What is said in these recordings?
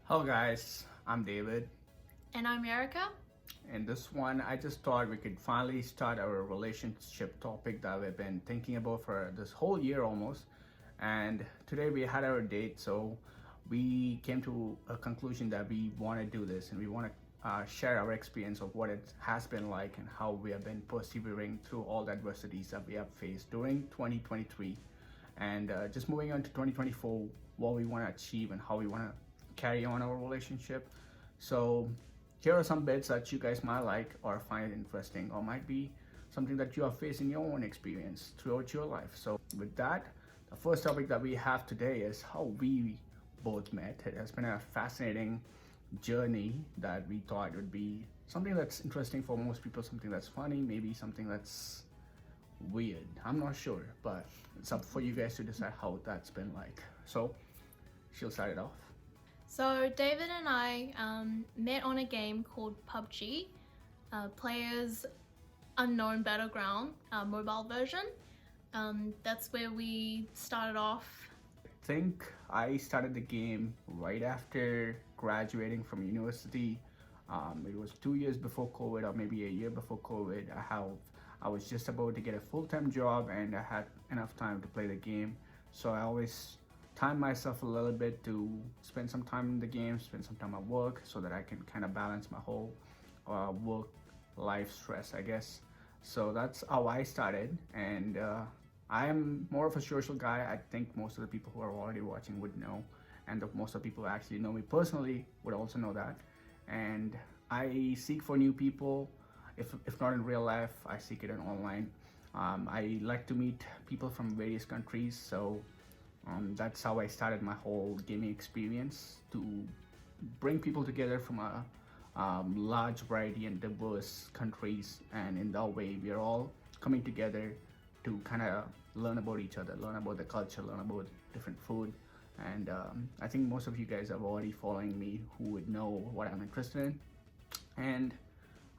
Hello guys, I'm David. And I'm ERIKA. And this one, I just thought we could finally start our relationship topic that we've been thinking about for this whole year almost. And today we had our date, so we came to a conclusion that we want to do this and we want to share our experience of what it has been like and how we have been persevering through all the adversities that we have faced during 2023. And just moving on to 2024, what we want to achieve and how we want to carry on our relationship. So here are some bits that you guys might like or find interesting, or might be something that you have faced in your own experience throughout your life. So with that, the first topic that we have today is how we both met. It has been a fascinating journey that we thought would be something that's interesting for most people, something that's funny, maybe something that's weird. I'm not sure, but it's up for you guys to decide how that's been like. So she'll start it off. So David and I met on a game called PUBG, Players Unknown Battleground, mobile version. That's where we started off. I think I started the game right after graduating from university. It was 2 years before COVID, or maybe a year before COVID. I was just about to get a full-time job, and I had enough time to play the game. So I always time myself a little bit to spend some time in the game, spend some time at work, so that I can kind of balance my whole work life stress, I guess. So that's how I started, and I am more of a social guy. I think most of the people who are already watching would know, and most of the people who actually know me personally would also know that. And I seek for new people. If not in real life, I seek it in online. I like to meet people from various countries, so that's how I started my whole gaming experience, to bring people together from a large variety and diverse countries, and in that way we are all coming together to kind of learn about each other, learn about the culture, learn about different food. And I think most of you guys are already following me who would know what I'm interested in. And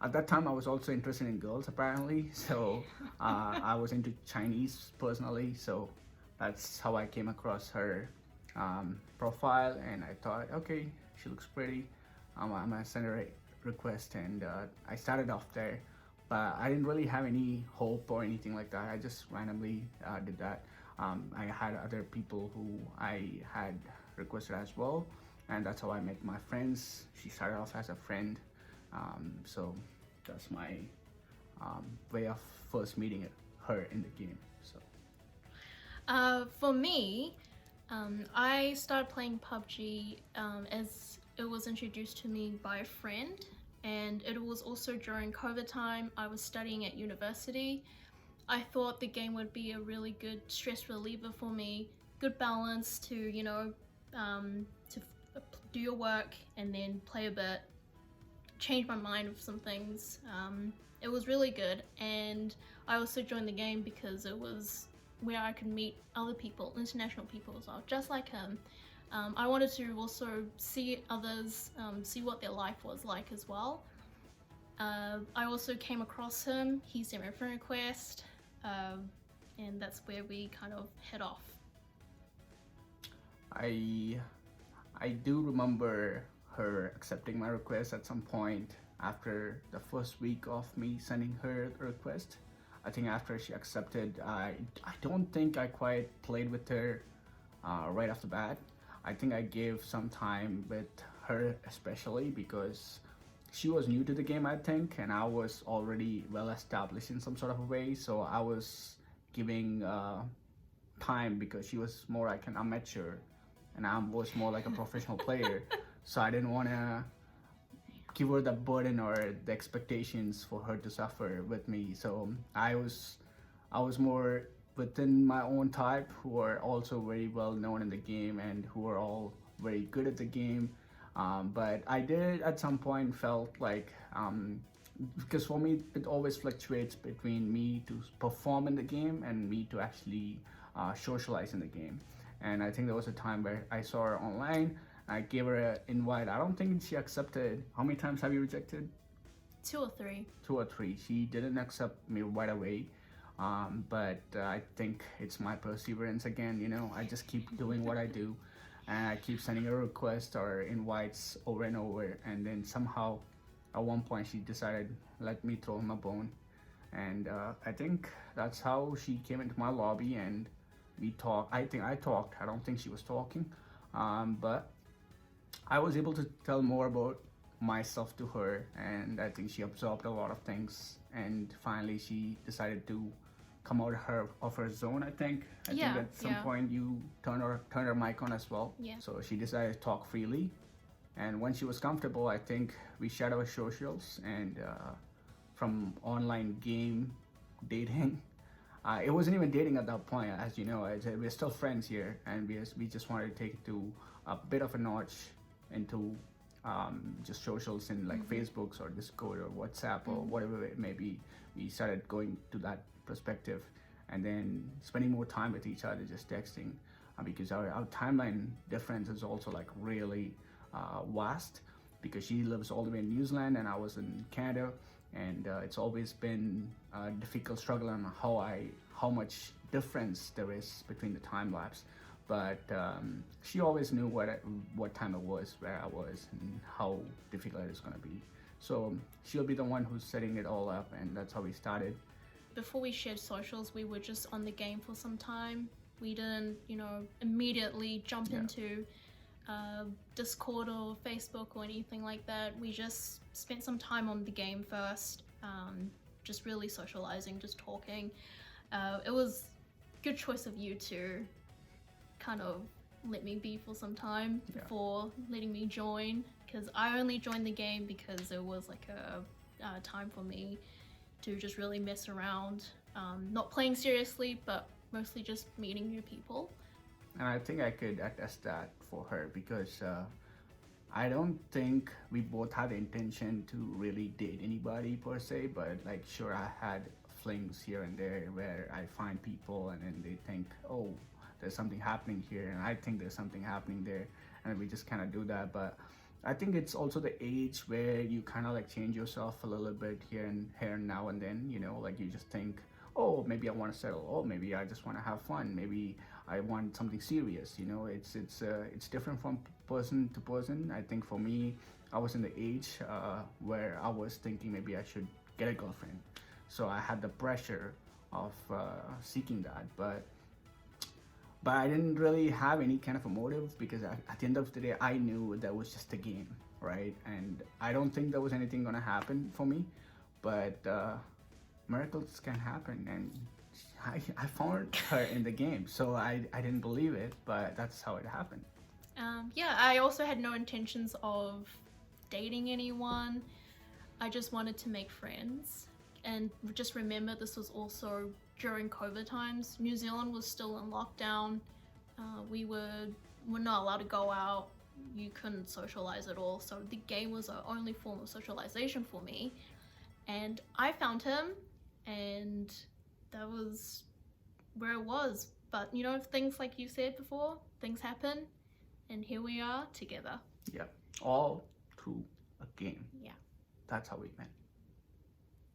at that time I was also interested in girls apparently, so I was into Chinese personally, so that's how I came across her profile, and I thought, okay, she looks pretty. I'm gonna send her a request, and I started off there, but I didn't really have any hope or anything like that. I just randomly did that. I had other people who I had requested as well, and that's how I met my friends. She started off as a friend, so that's my way of first meeting her in the game. So. For me, I started playing PUBG as it was introduced to me by a friend, and it was also during COVID time. I was studying at university. I thought the game would be a really good stress reliever for me, good balance to, do your work and then play a bit, change my mind with some things. It was really good, and I also joined the game because it was where I could meet other people, international people as well, just like him. I wanted to also see others, see what their life was like as well. I also came across him, he sent me a friend request, and that's where we kind of head off. I I do remember her accepting my request at some point after the first week of me sending her the request. I think after she accepted, I don't think I quite played with her right off the bat. I think I gave some time with her, especially because she was new to the game, I think, and I was already well established in some sort of a way. So I was giving time because she was more like an amateur and I was more like a professional player. So I didn't want to give her the burden or the expectations for her to suffer with me. So I was more within my own type, who are also very well known in the game and who are all very good at the game. But I did at some point felt like because for me it always fluctuates between me to perform in the game and me to actually socialize in the game. And I think there was a time where I saw her online. I gave her an invite. I don't think she accepted. How many times have you rejected? 2 or 3. 2 or 3. She didn't accept me right away. But I think it's my perseverance again. You know, I just keep doing what I do. and I keep sending her requests or invites over and over, and then somehow at one point she decided let me throw him a bone, and I think that's how she came into my lobby and we talked. I think I talked. I don't think she was talking, but I was able to tell more about myself to her, and I think she absorbed a lot of things. And finally, she decided to come out of her zone. I think Yeah, at some yeah, point you turn her mic on as well. yeah. So she decided to talk freely, and when she was comfortable, I think we shared our socials and from online game dating. It wasn't even dating at that point, as you know. We're still friends here, and we just wanted to take it to a bit of a notch into just socials in like Mm-hmm. Facebooks or Discord or WhatsApp or Mm-hmm. whatever it may be. We started going to that perspective, and then spending more time with each other, just texting, because our timeline difference is also like really vast, because she lives all the way in New Zealand and I was in Canada, and it's always been a difficult struggle on how much difference there is between the time lapse. But she always knew what time it was, where I was, and how difficult it's gonna be. So she'll be the one who's setting it all up, and that's how we started. Before we shared socials, we were just on the game for some time. We didn't, immediately jump Yeah. into Discord or Facebook or anything like that. We just spent some time on the game first, just really socializing, just talking. It was a good choice of you to kind of let me be for some time Yeah. before letting me join, because I only joined the game because it was like a time for me to just really mess around, not playing seriously, but mostly just meeting new people. And I think I could attest that for her, because I don't think we both had the intention to really date anybody per se, but like sure I had flings here and there where I find people and then they think, oh, there's something happening here, and I think there's something happening there, and we just kind of do that. But I think it's also the age where you kind of like change yourself a little bit here and now and then, like you just think, oh, maybe I want to settle, oh, maybe I just want to have fun, maybe I want something serious. It's different from person to person. I think for me, I was in the age where I was thinking maybe I should get a girlfriend, so I had the pressure of seeking that, but I didn't really have any kind of a motive, because at the end of the day, I knew that was just a game, right? And I don't think there was anything gonna happen for me, but miracles can happen, and I found her in the game, so I didn't believe it, but that's how it happened. Yeah, I also had no intentions of dating anyone. I just wanted to make friends. And just remember, this was also during COVID times. New Zealand was still in lockdown. We're not allowed to go out. You couldn't socialize at all. So the game was the only form of socialization for me. And I found him, and that was where it was. But things like you said before, things happen, and here we are together. Yeah, all through a game. Yeah. That's how we met.